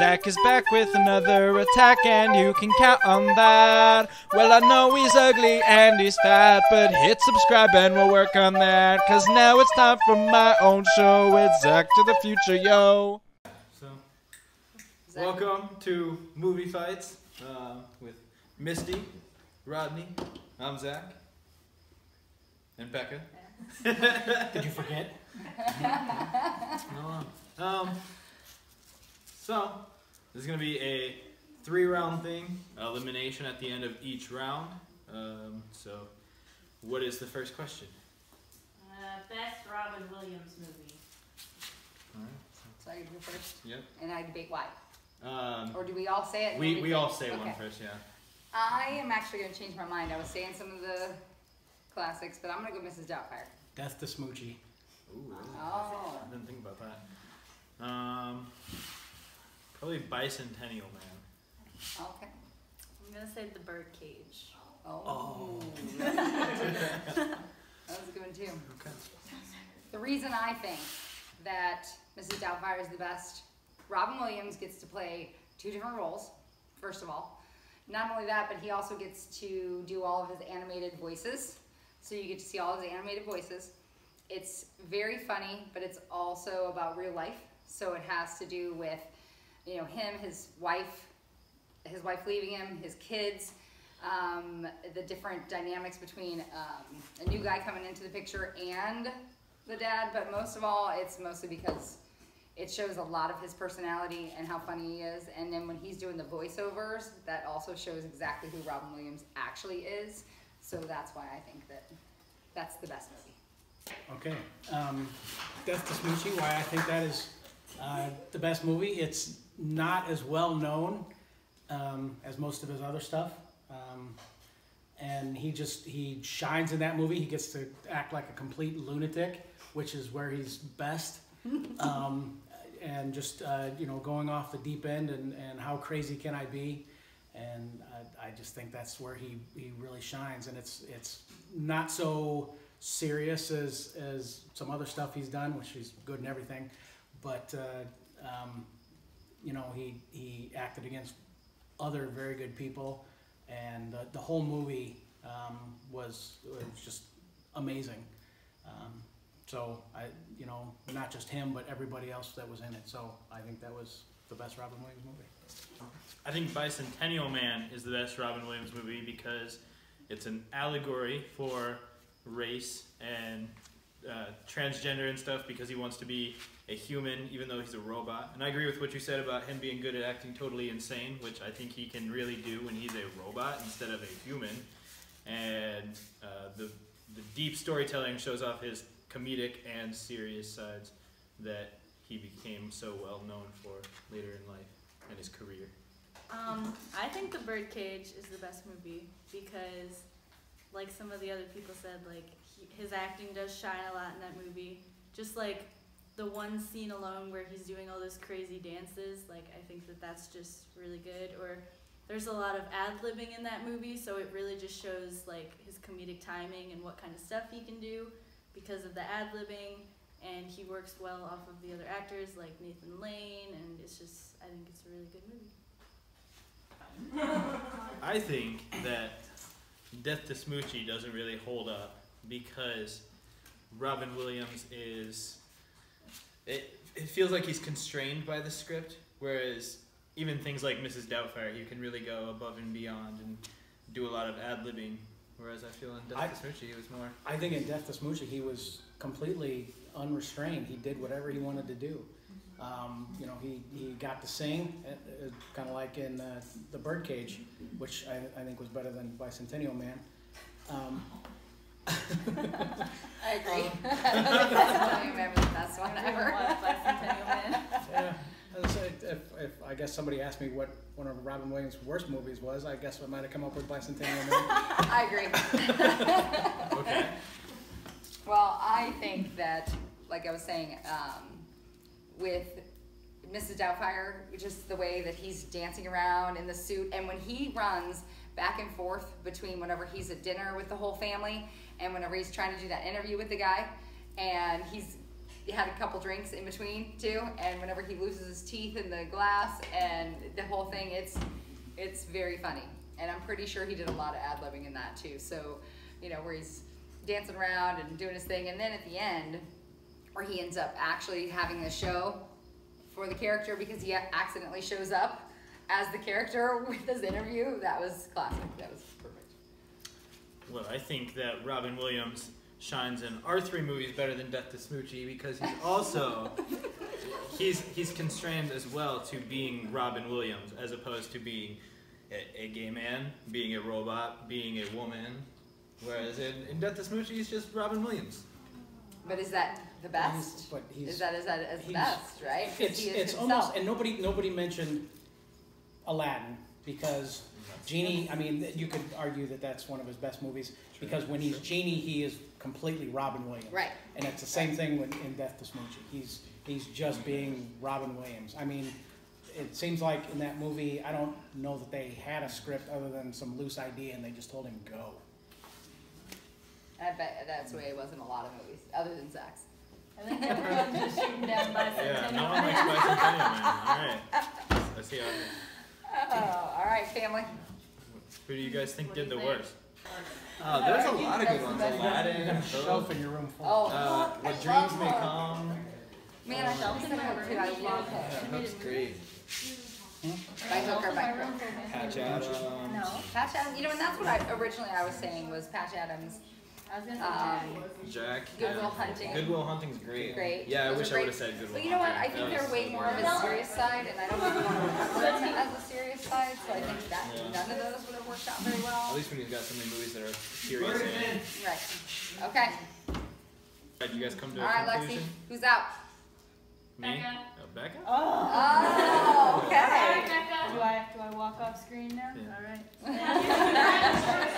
Zach is back with another attack, and you can count on that. Well, I know he's ugly and he's fat, but hit subscribe and we'll work on that. Cause now it's time for my own show. It's Zach to the future, yo. So, welcome to Movie Fights with Misty, Rodney. I'm Zach. And Becca. Did you forget? No. So, this is going to be a 3-round thing, elimination at the end of each round. So, what is the first question? Best Robin Williams movie. Alright. So I go first? Yep. And I debate why? Or do we all say it? We all say one first, yeah. I am actually going to change my mind. I was saying some of the classics, but I'm going to go Mrs. Doubtfire. Death to Smoochie. Ooh, oh. I didn't think about that. Probably Bicentennial Man. Okay. I'm going to say The Birdcage. Oh. That was a good one too. Okay. The reason I think that Mrs. Doubtfire is the best, Robin Williams gets to play 2 different roles, first of all. Not only that, but he also gets to do all of his animated voices. So you get to see all his animated voices. It's very funny, but it's also about real life. So it has to do with, you know, him, his wife leaving him, his kids, the different dynamics between a new guy coming into the picture and the dad. But most of all, it's mostly because it shows a lot of his personality and how funny he is. And then when he's doing the voiceovers, that also shows exactly who Robin Williams actually is. So that's why I think that that's the best movie. Okay. Death to Smoochie, why I think that is the best movie. It's not as well known as most of his other stuff. And he shines in that movie. He gets to act like a complete lunatic, which is where he's best. And just, you know, going off the deep end and how crazy can I be. And I just think that's where he really shines. And it's not so serious as some other stuff he's done, which he's good in everything. But, you know, he acted against other very good people. And the whole movie was just amazing. So, you know, not just him, but everybody else that was in it. So I think that was the best Robin Williams movie. I think Bicentennial Man is the best Robin Williams movie because it's an allegory for race and transgender and stuff, because he wants to be a human even though he's a robot. And I agree with what you said about him being good at acting totally insane, which I think he can really do when he's a robot instead of a human. And the deep storytelling shows off his comedic and serious sides that he became so well known for later in life and his career. I think The Birdcage is the best movie because, like some of the other people said, like his acting does shine a lot in that movie. Just like the one scene alone where he's doing all those crazy dances, like I think that's just really good. Or there's a lot of ad-libbing in that movie, so it really just shows like his comedic timing and what kind of stuff he can do because of the ad-libbing. And he works well off of the other actors like Nathan Lane, and it's just, I think it's a really good movie. I think that Death to Smoochie doesn't really hold up because Robin Williams is, it feels like he's constrained by the script, whereas even things like Mrs. Doubtfire, you can really go above and beyond and do a lot of ad-libbing, whereas I feel in Death to Smoochie he was more... I think in Death to Smoochie he was completely unrestrained. He did whatever he wanted to do. You know, he got to sing, kind of like in The Birdcage, which I think was better than Bicentennial Man. I agree. I remember the best one ever. Bicentennial Man. Yeah. If I guess somebody asked me what one of Robin Williams' worst movies was, I guess I might have come up with Bicentennial Man. I agree. Okay. Well, I think that, like I was saying, with Mrs. Doubtfire, just the way that he's dancing around in the suit, and when he runs back and forth between whenever he's at dinner with the whole family and whenever he's trying to do that interview with the guy, and he's he had a couple drinks in between too, and whenever he loses his teeth in the glass and the whole thing, it's very funny. And I'm pretty sure he did a lot of ad-libbing in that too. So, you know, where he's dancing around and doing his thing, and then at the end, where he ends up actually having the show for the character because he accidentally shows up as the character with his interview. That was classic. That was perfect. Well, I think that Robin Williams shines in our three movies better than Death to Smoochie because he's also he's constrained as well to being Robin Williams as opposed to being a gay man, being a robot, being a woman. Whereas in Death to Smoochie, he's just Robin Williams. But is that the best? Is that the best, right? It's almost, and nobody mentioned Aladdin because Genie. I mean, you could argue that that's one of his best movies because when he's Genie, he is completely Robin Williams. Right. And it's the same thing in Death to Smoochie. He's just being Robin Williams. I mean, it seems like in that movie, I don't know that they had a script other than some loose idea, and they just told him go. I bet that's the way it was in a lot of movies, other than Zach's. I think everyone's just shooting down Yeah, bicentennial. no one likes Bicentennial Man. All right. Let's see how. Oh, all right, family. Who do you guys think What do did you the think? worst? There's a lot of good ones. You got a Aladdin, shelf in your room full. Oh, What I Dreams love May Hook. Come. Man, I love Hook too. I love Hook. Yeah, Hook's great. By hook or by crook. Patch Adams. No. Patch Adams, you know, and that's what I was saying was Patch Adams. I was gonna say Jack. Good Will yeah. Hunting. Good Will Hunting's great. Great. Yeah, I Those wish are I would great. have said Good Will But you know what? I Hunting. think That they're was way more of boring. a serious side, and I don't really want to remember them as a serious side, so I think that Yeah. none of those would have worked out very At well. least when he's got so many movies that are serious. And, Right. Okay. Right, you guys come to All a right, Lexi, conclusion? who's out? Me? Becca. Becca? Oh, okay. Do I walk off screen now? Yeah. All right.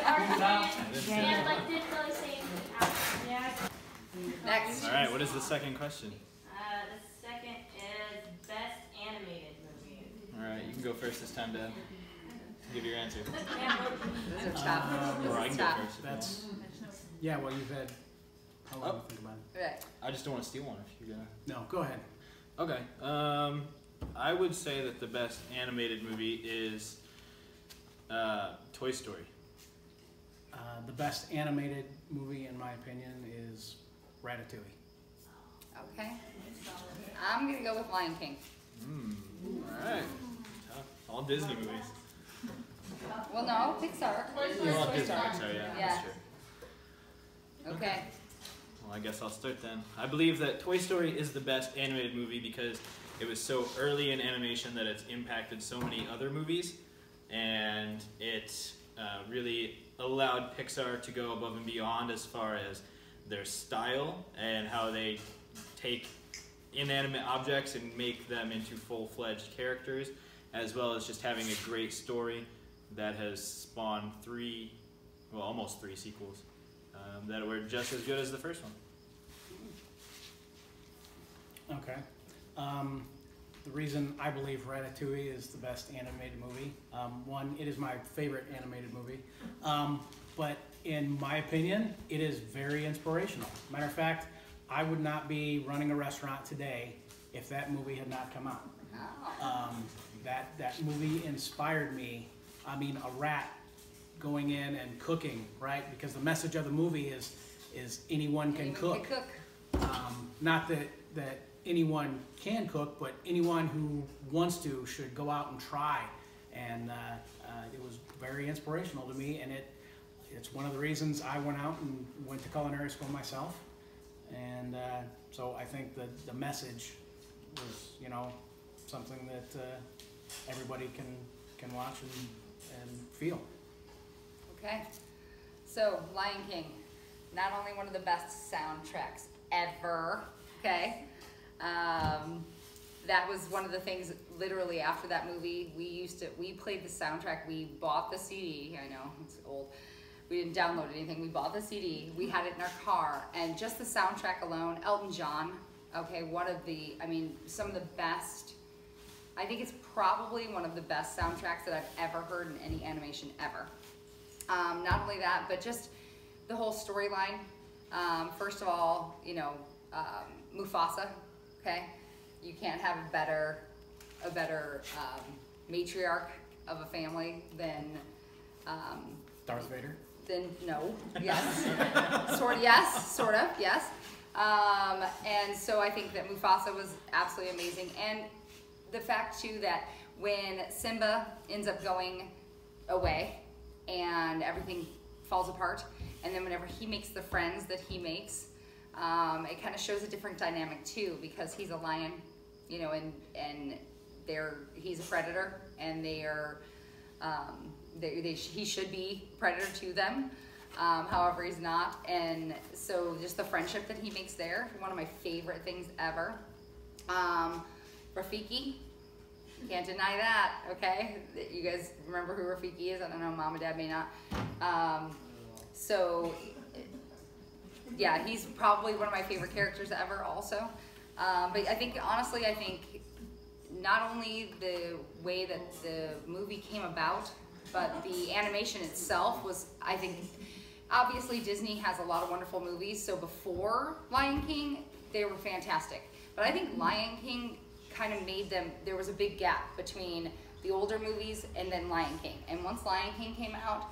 I didn't see Yeah, that. like didn't really say anything after. Yeah. Next. All right, what is the second question? The second is best animated movie. All right, you can go first this time, Dad. Give your answer. Those are tough. Or I This is can go tough. first. If you want. That's yeah. Well, you've had how long to think about it? Right. I just don't want to steal one if you're gonna. No, go ahead. Okay. I would say that the best animated movie is Toy Story. The best animated movie, in my opinion, is Ratatouille. Okay. I'm gonna go with Lion King. All right. Tough. All Disney movies. Well, no, Pixar. Well, Disney, Pixar, yeah, Yeah. that's true. Okay. Well, I guess I'll start then. I believe that Toy Story is the best animated movie because it was so early in animation that it's impacted so many other movies, and it really allowed Pixar to go above and beyond as far as their style and how they take inanimate objects and make them into full-fledged characters, as well as just having a great story that has spawned almost three sequels that were just as good as the first one. Okay. The reason I believe Ratatouille is the best animated movie, one, it is my favorite animated movie, but in my opinion, it is very inspirational. Matter of fact, I would not be running a restaurant today if that movie had not come out. Oh. That movie inspired me. I mean, a rat going in and cooking, right? Because the message of the movie is anyone can Anyone cook. can cook. Not that anyone can cook, but anyone who wants to should go out and try. And it was very inspirational to me, and it's one of the reasons I went out and went to culinary school myself. And so I think the message was, something that everybody can watch and feel. Okay. So, Lion King, not only one of the best soundtracks ever, okay? That was one of the things, literally after that movie, we played the soundtrack, we bought the CD, I know, it's old. We didn't download anything, we bought the CD, we had it in our car, and just the soundtrack alone, Elton John, okay, some of the best, I think it's probably one of the best soundtracks that I've ever heard in any animation ever. Not only that, but just the whole storyline. First of all, Mufasa. Okay, you can't have a better matriarch of a family than Darth Vader. no, yes, sort of, yes. And so I think that Mufasa was absolutely amazing, and the fact too that when Simba ends up going away and everything falls apart, and then whenever he makes the friends that he makes, it kind of shows a different dynamic too, because he's a lion, you know, and he's a predator, and he should be predator to them. However, he's not, and so just the friendship that he makes there, one of my favorite things ever. Rafiki, can't deny that, okay? You guys remember who Rafiki is? I don't know, mom and dad may not. So, yeah, he's probably one of my favorite characters ever also. But I think, honestly, not only the way that the movie came about, but the animation itself was, I think, obviously Disney has a lot of wonderful movies, so before Lion King, they were fantastic. But I think Lion King kind of made them, there was a big gap between the older movies and then Lion King. And once Lion King came out,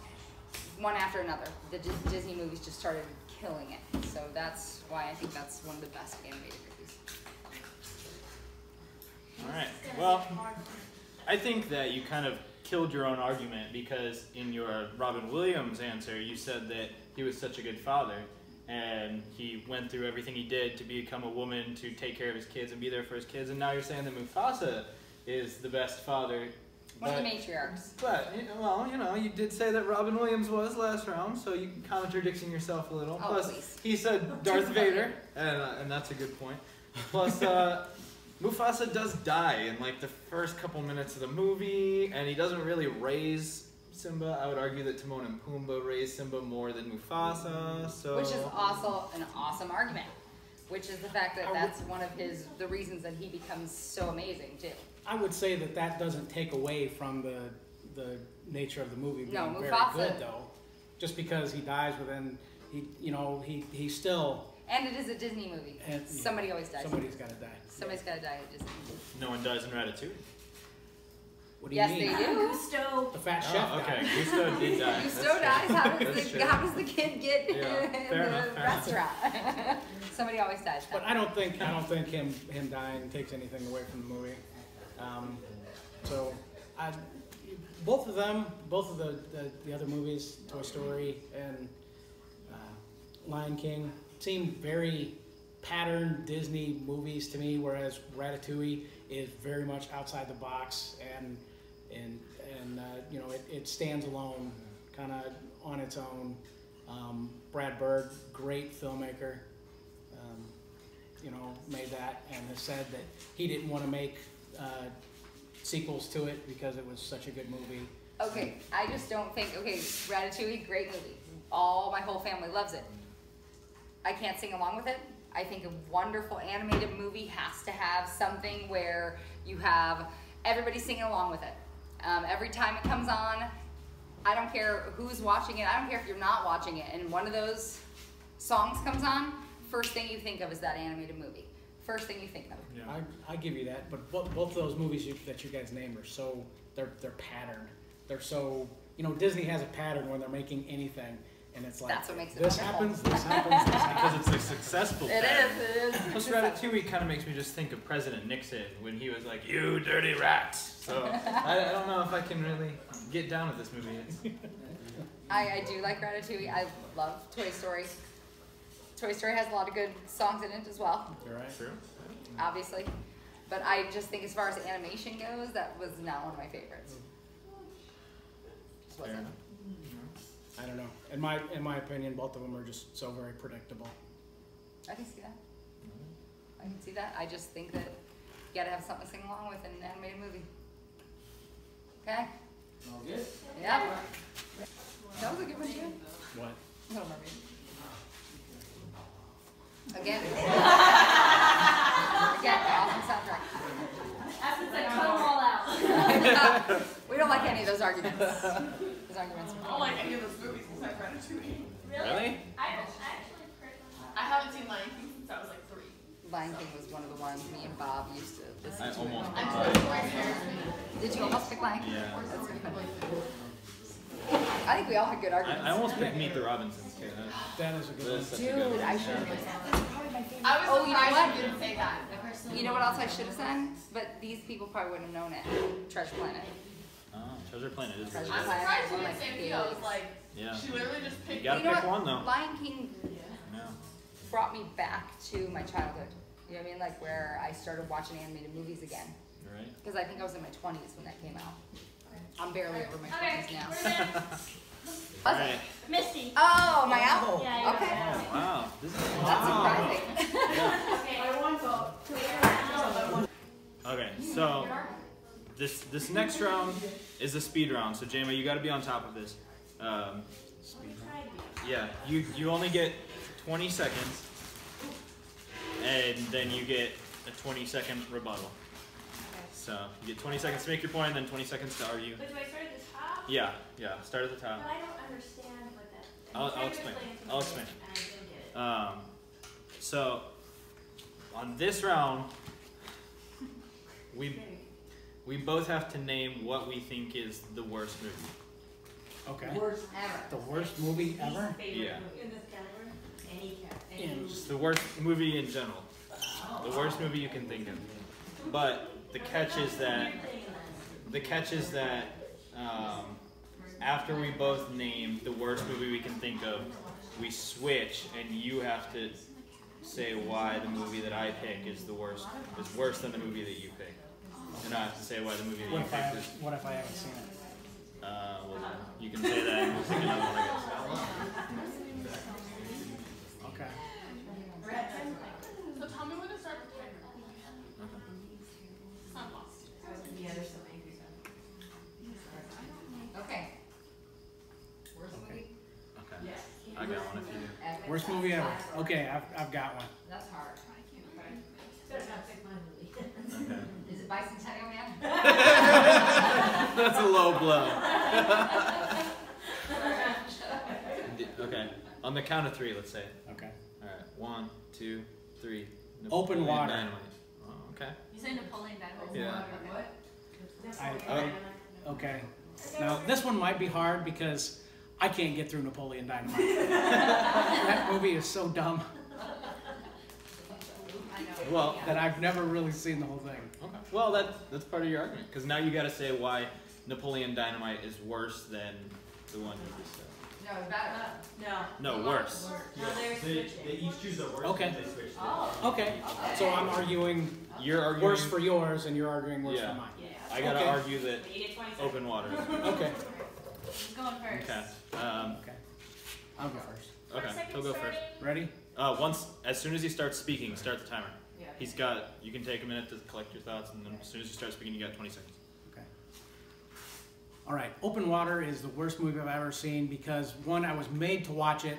one after another, the Disney movies just started killing it. So that's why I think that's one of the best animated movies. All right. Well, I think that you kind of killed your own argument, because in your Robin Williams answer, you said that he was such a good father, and he went through everything he did to become a woman, to take care of his kids and be there for his kids, and now you're saying that Mufasa is the best father. One of the matriarchs. But, well, you know, you did say that Robin Williams was last round, so you're contradicting yourself a little. Oh, Plus, please. he said Darth Vader, and that's a good point. Plus, Mufasa does die in like the first couple minutes of the movie, and he doesn't really raise Simba. I would argue that Timon and Pumbaa raised Simba more than Mufasa. So, which is also an awesome argument. Which is the fact that that's one of the reasons that he becomes so amazing too. I would say that doesn't take away from the nature of the movie being No, very Mufasa- good though. Just because he dies within, he still. And it is a Disney movie. And, Somebody always dies. Somebody's got to die. Somebody's got to die at Disney. no one dies in Ratatouille. What do you Yes, mean? they do. Gusto. The fat chef Oh, okay. died. Gusto did die. Gusto That's dies. true. That's How true. does the kid get Yeah, in fair the enough, fair restaurant? Somebody always dies. But I don't think him dying takes anything away from the movie. Both of the other movies, Toy Story and Lion King, seem very patterned Disney movies to me, whereas Ratatouille is very much outside the box and it stands alone, kind of on its own. Brad Bird, great filmmaker, made that and has said that he didn't want to make sequels to it because it was such a good movie. Okay, I just don't think. Okay, Ratatouille, great movie. My whole family loves it. I can't sing along with it. I think a wonderful animated movie has to have something where you have everybody singing along with it. Every time it comes on, I don't care who's watching it. I don't care if you're not watching it. And one of those songs comes on, first thing you think of is that animated movie. First thing you think of. Yeah. I give you that, but both of those movies that you guys named are so they're patterned. They're so Disney has a pattern when they're making anything, and it's like That's what makes it this wonderful. happens, this happens, this happens. Because it's a successful It pattern. is. Plus, Ratatouille kind of makes me just think of President Nixon when he was like, "You dirty rats." So I don't know if I can really get down with this movie. I do like Ratatouille. I love Toy Story. Toy Story has a lot of good songs in it as well, You're right. True. obviously. But I just think as far as animation goes, that was not one of my favorites. Just Fair wasn't. enough. I don't know. In my opinion, both of them are just so very predictable. I can see that. I can see that. I just think that you gotta have something to sing along with in an animated movie. Okay? All good. Yeah. That was a good one too. What? Little Mermaid. Again. Again, awesome soundtrack. After I cut them all out. We don't like any of those arguments. Those arguments I don't like any of those movies except Ratatouille. Really? I actually heard them. I haven't seen Lion King since I was like 3. Lion King was one of the ones me and Bob used to listen I to. almost Did you almost pick Lion King? Yeah. That's good. I think we all had good arguments. I almost picked Meet the Robinsons too. That is a good one. That's such a good Dude, one. I should have. I was Oh, you know surprised what? you didn't say that. You know what else I should have said? But these people probably wouldn't have known it. Treasure Planet. Oh, Treasure Planet is Treasure really I'm good. surprised you didn't say me. I was like, Yeah. she literally just You picked. gotta You know pick what? one though. Lion King Yeah. brought me back to my childhood. You know what I mean? Like where I started watching animated movies again. Right. Because I think I was in my 20s when that came out. I'm barely over my Okay, 20s now. we're done. Was All it? right. Misty. Oh, my apple. Yeah, you're Okay. right. Oh, wow. This is That's surprising. Yeah. Okay. Okay, so this next round is a speed round. So Jama, you got to be on top of this. Yeah, you only get 20 seconds, and then you get a 20-second rebuttal. So you get 20 seconds to make your point, and then 20 seconds to argue. But do I start at the top? Yeah, start at the top. But I don't understand what that. I'll explain. I'll explain. And I didn't get it. So on this round, we both have to name what we think is the worst movie. Okay. Worst ever. The worst movie ever? Yeah. In this category? Any category. In Just the worst movie in general. The worst movie you can think of. But the catch is that after we both name the worst movie we can think of, we switch and you have to say why the movie that I pick is worse than the movie that you pick. And I have to say why the movie that you pick is. What if I haven't seen it? Well, you can say that and we'll pick another one, I guess. Okay. So tell me when to start the timer. I'm lost. Yeah, there's some angry stuff. Okay. Worst Okay. movie Okay. I got one if you do. ever. Worst movie ever. Okay, I've got one. That's hard. Better not pick my movie. Okay. Is it Bicentennial Man? That's a low blow. Okay. On the count of three, let's say. Okay. Alright. 1, 2, 3. Open Napoleon water. Dynamite. Oh, okay. You say Napoleon Dynamite. Yeah. Okay. Now this one might be hard because I can't get through Napoleon Dynamite. That movie is so dumb Well, that I've never really seen the whole thing. okay. Well, that's part of your argument because now you got to say why Napoleon Dynamite is worse than the one you just said. No, it's better. No. No, worse. No, they're switching. They each choose a word. Okay. And they switch. Okay. So I'm arguing You're arguing. worse for yours, and you're arguing worse Yeah. for mine. Yeah. I gotta Okay. argue that But you get 20 seconds. open water. Okay. Who's going first? Okay. Okay. I'll go first. Okay. He'll go first. Ready? As soon as he starts speaking, start the timer. Yeah. You can take a minute to collect your thoughts, and then as soon as you start speaking, you got 20 seconds. Okay. All right. Open Water is the worst movie I've ever seen because one, I was made to watch it.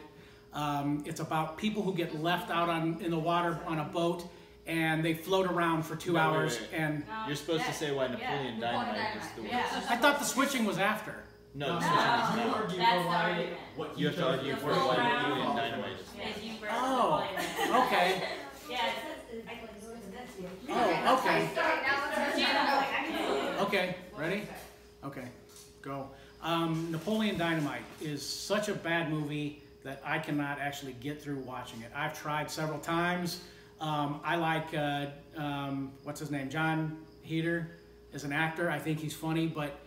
It's about people who get left out in the water on a boat, and they float around for 2 No, wait, hours. wait. And You're supposed to say why Napoleon Dynamite is the worst. Yeah. I thought the switching was after. No, the No. switching is You not. argue That's for the why. argument. What You have to argue The for full why round. Napoleon Dynamite is. Is you versus Oh. Napoleon. Okay. Yeah, it's Oh, okay. Now let's Okay. Ready? Okay. Go. Napoleon Dynamite is such a bad movie that I cannot actually get through watching it. I've tried several times. I like, what's his name? John Heder as an actor. I think he's funny, but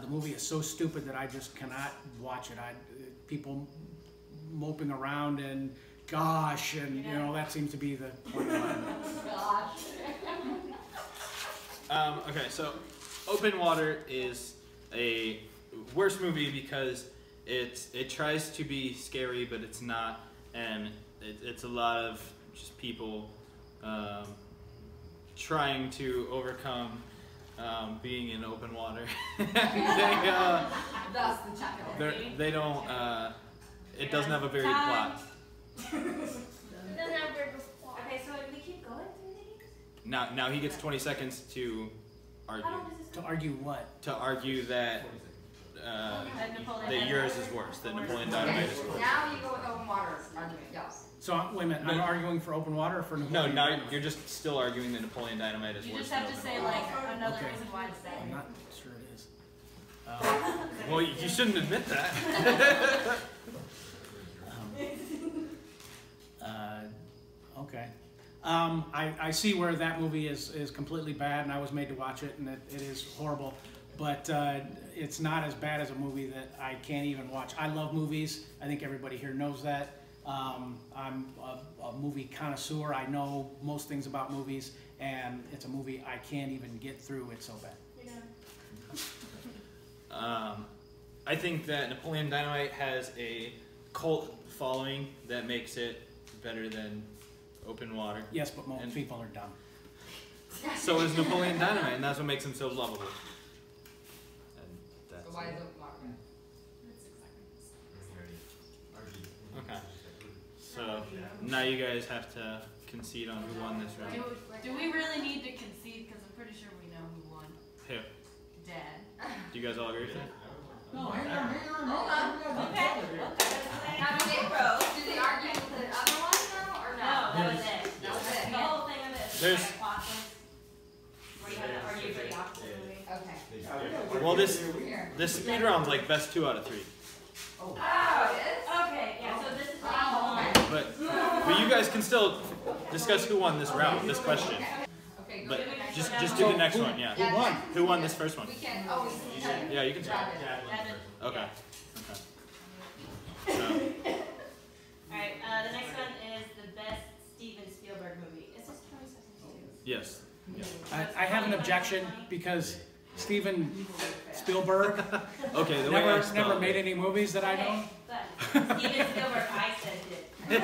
the movie is so stupid that I just cannot watch it. People moping around and gosh, and you know, that seems to be the point of it. Okay, so Open Water is a worse movie because it tries to be scary, but it's not, and it's a lot of just people trying to overcome being in open water. That's the title. They don't. It doesn't have a very plot. Okay, so we keep going through these? Now he gets 20 seconds to argue. How long does this To argue what? To argue that that yours is worse. That Napoleon Dynamite is worse. Now you go with open water argument. Yes. So wait a minute, I'm arguing for open water or for No, Napoleon now Dynamite? you're just still arguing that Napoleon Dynamite is You worse just than have to Open say Water. like another Okay. reason why it's better. I'm not sure it is. Well, you shouldn't admit that. Okay. I see where that movie is completely bad, and I was made to watch it, and it is horrible. But it's not as bad as a movie that I can't even watch. I love movies. I think everybody here knows that. I'm a movie connoisseur. I know most things about movies, and it's a movie I can't even get through. It's so bad. I think that Napoleon Dynamite has a cult following that makes it better than Open Water. Yes, but most And- people are dumb. So is Napoleon Dynamite, and that's what makes him so lovable. And that's So why is open water? Okay. So now you guys have to concede on who won this round. Do we really need to concede? Because I'm pretty sure we know who won. Who? Dad. Do you guys all agree with that? Hold on. Okay. Now, do they argue with the other one now, or No, no? that was it. That was it. The whole thing of it is There's- like a plot twist where you have to argue for the opposite movie. Okay. Well, this Here. speed round's like best 2 out of 3. Oh, it is? Okay, yeah, so this is what Oh, you want. okay. But you guys can still discuss who won this round, this question. Okay, go But to the next just one. do the next one, yeah. Who won? Who won this first one? We can, oh, we can. Yeah, you can try. That is- Okay. So, Alright, the next one is the best Steven Spielberg movie. Is this 20 seconds too? yes. I have an objection because Steven Spielberg Okay, the way I never spelled made it. any movies that I know. Okay, but Steven Spielberg, I said did.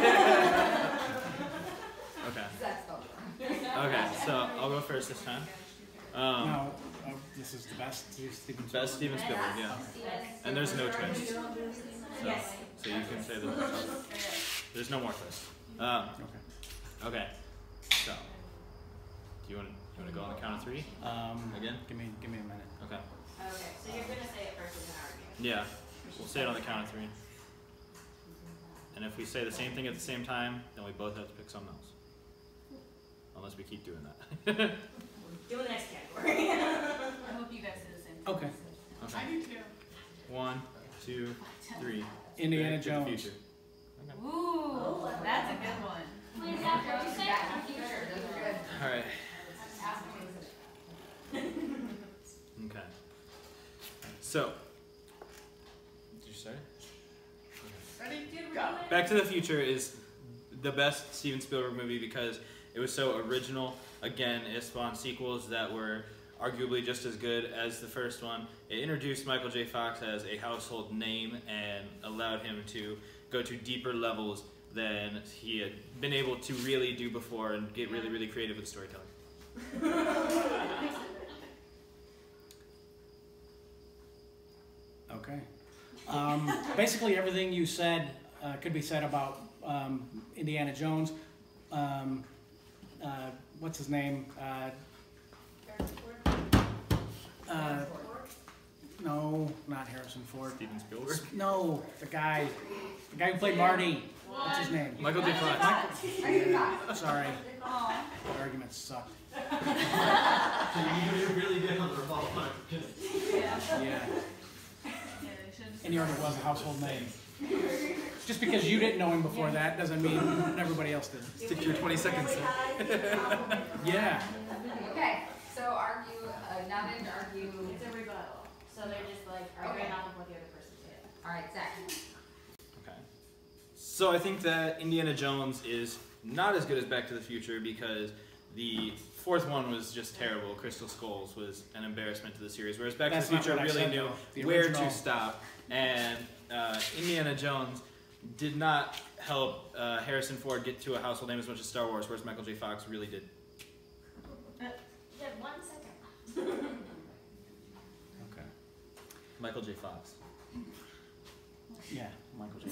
Okay. That's spelled wrong. Okay, so I'll go first this time. No, this is the best Steven Best Steven Spielberg, yeah. And there's no twist. Yes. So you can say the there's no more twist. Okay. Okay. So, do you want to go on the count of 3 again? Give me a minute. Okay. Okay, so you're gonna say it first and then argue. Yeah. We'll say it on the count of 3. And if we say the same thing at the same time, then we both have to pick something else. Unless we keep doing that. Do the next category. I hope you guys do the same thing. Okay. Okay. I do too. 1, 2, 3. Indiana Back to the Jones. Future. Ooh, that's a good one. Wait, Zach, what'd you say? Back to the Future, those are good. All right. Okay. So, did you start? Ready? Back to the Future is the best Steven Spielberg movie because it was so original. Again, it spawned sequels that were arguably just as good as the first one. It introduced Michael J. Fox as a household name and allowed him to go to deeper levels than he had been able to really do before and get really, really creative with storytelling. Okay. Basically, everything you said could be said about Indiana Jones. What's his name? No, not Harrison Ford. Steven Spielberg? No, the guy who played Marty. What's his name? Michael J. Fox. Sorry, the argument sucked. You're really good on the revolver. Yeah, Yeah, they should. and he already was a household name. Just because you didn't know him before that doesn't mean everybody else did. Stick to your 20 seconds. Yeah. Okay, so argue, now then argue, It's a rebuttal. So they're just like arguing off of what the other person said. all right, Zach. Okay. So I think that Indiana Jones is not as good as Back to the Future because the fourth one was just terrible. Crystal Skulls was an embarrassment to the series, whereas Back That's to the not Future what I really said, knew though. The where original- to stop. And Indiana Jones did not help Harrison Ford get to a household name as much as Star Wars, whereas Michael J. Fox really did. You have 1 second. Okay. Michael J. Fox. Yeah, Michael J.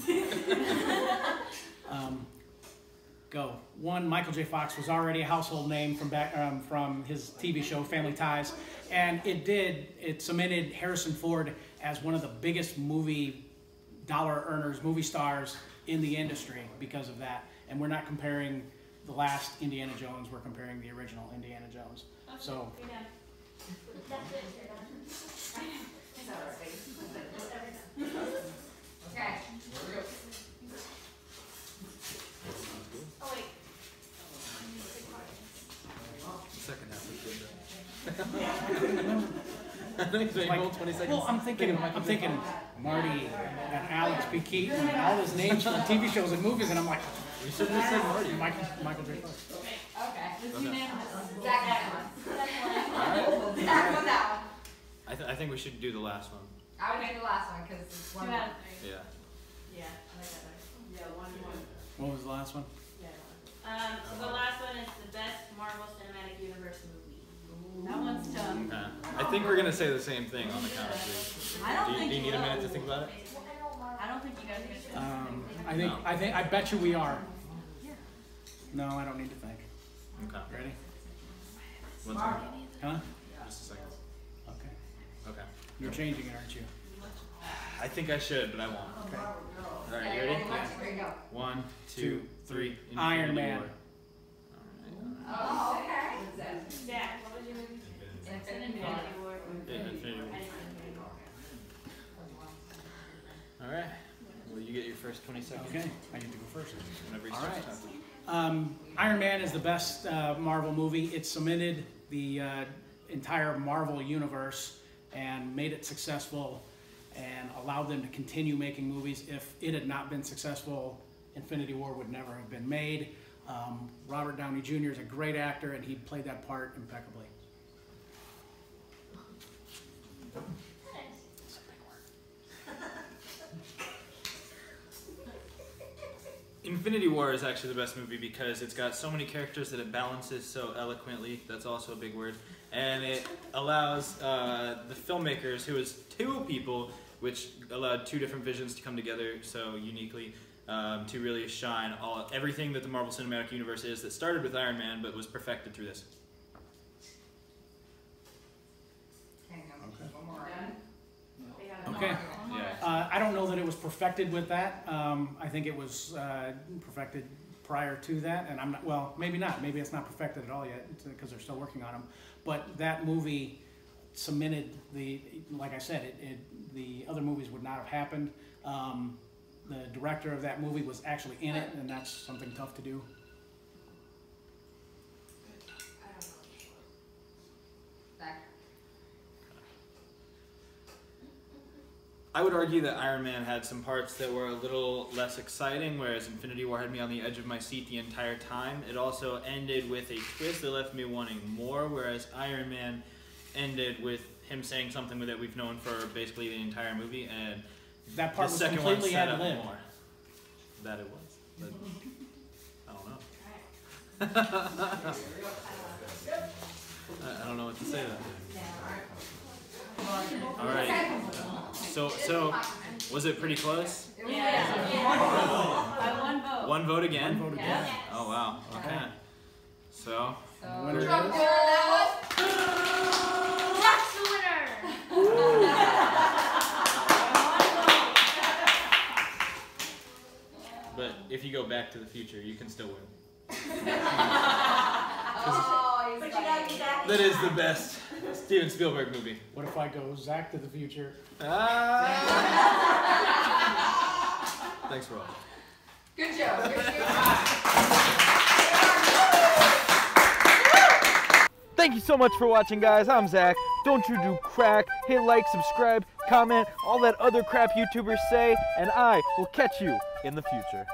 go. One, Michael J. Fox was already a household name from his TV show Family Ties, and it cemented Harrison Ford as one of the biggest movie dollar earners, movie stars in the industry because of that. And we're not comparing the last Indiana Jones, we're comparing the original Indiana Jones. Okay, So you're done. That's it, you're done. It's all right. Okay. Oh, wait. The second half is good. I think they like, rolled 20 seconds. well, I'm thinking Marty and Alex P. Keaton and all his names from TV shows and movies, and I'm like, You should have said Marty. Michael J. Fox. Okay. It's unanimous. Zach on that one. I think we should do the last one. I would do the last one because it's one. 2 out of 3. Yeah. Yeah, I like that better. Yeah, 1. What was the last one? So the last one is the best Marvel Cinematic Universe movie. That one's tough. Okay. I think we're gonna say the same thing on the count of 3. I don't think Do you need a will. minute to think about it? I don't think you guys are gonna I bet you we are. No, I don't need to think. Okay. Ready? One second. Huh? Just a second. Okay. Okay. You're changing it, aren't you? I think I should, but I won't. Okay. All right, you ready? Here you go. 1, 2, 3. Iron Infinity Man. War. Oh, okay. Zach, what was your movie? Infinity Infinity War. Yeah, Infinity War. I didn't know. All right. Well, you get your first 20 seconds. Okay. I get to go first. Whenever you All start right. talking. Iron Man is the best Marvel movie. It cemented the entire Marvel universe and made it successful and allowed them to continue making movies. If it had not been successful, Infinity War would never have been made. Robert Downey Jr. is a great actor, and he played that part impeccably. Infinity War is actually the best movie because it's got so many characters that it balances so eloquently. That's also a big word. And it allows the filmmakers, who is 2 people, which allowed 2 different visions to come together so uniquely, to really shine everything that the Marvel Cinematic Universe is that started with Iron Man but was perfected through this. Hang on. One more. Okay. Yeah. I don't know that it was perfected with that. I think it was perfected prior to that, and I'm not. Well, maybe not. Maybe it's not perfected at all yet because they're still working on them. But that movie cemented the. Like I said, the other movies would not have happened. The director of that movie was actually in it, and that's something tough to do. Zach. I would argue that Iron Man had some parts that were a little less exciting, whereas Infinity War had me on the edge of my seat the entire time. It also ended with a twist that left me wanting more, whereas Iron Man ended with him saying something that we've known for basically the entire movie, and That part the was second one completely set up ad-libbed. more. That it was. But I don't know. I don't know what to say to that. All right. So was it pretty close? By 1 vote. 1 vote again? One vote again. Oh wow. Okay. So The winner is- Drum roll that one. Zach's the winner! but if you go back to the future, you can still win. Oh, he's But you got gotta it. be Zach. That is the best Steven Spielberg movie. What if I go Zach to the future? Thanks for watching. Good job. Good job. Thank you so much for watching, guys. I'm Zach. Don't you do crack. Hit like, subscribe, comment, all that other crap YouTubers say, and I will catch you in the future.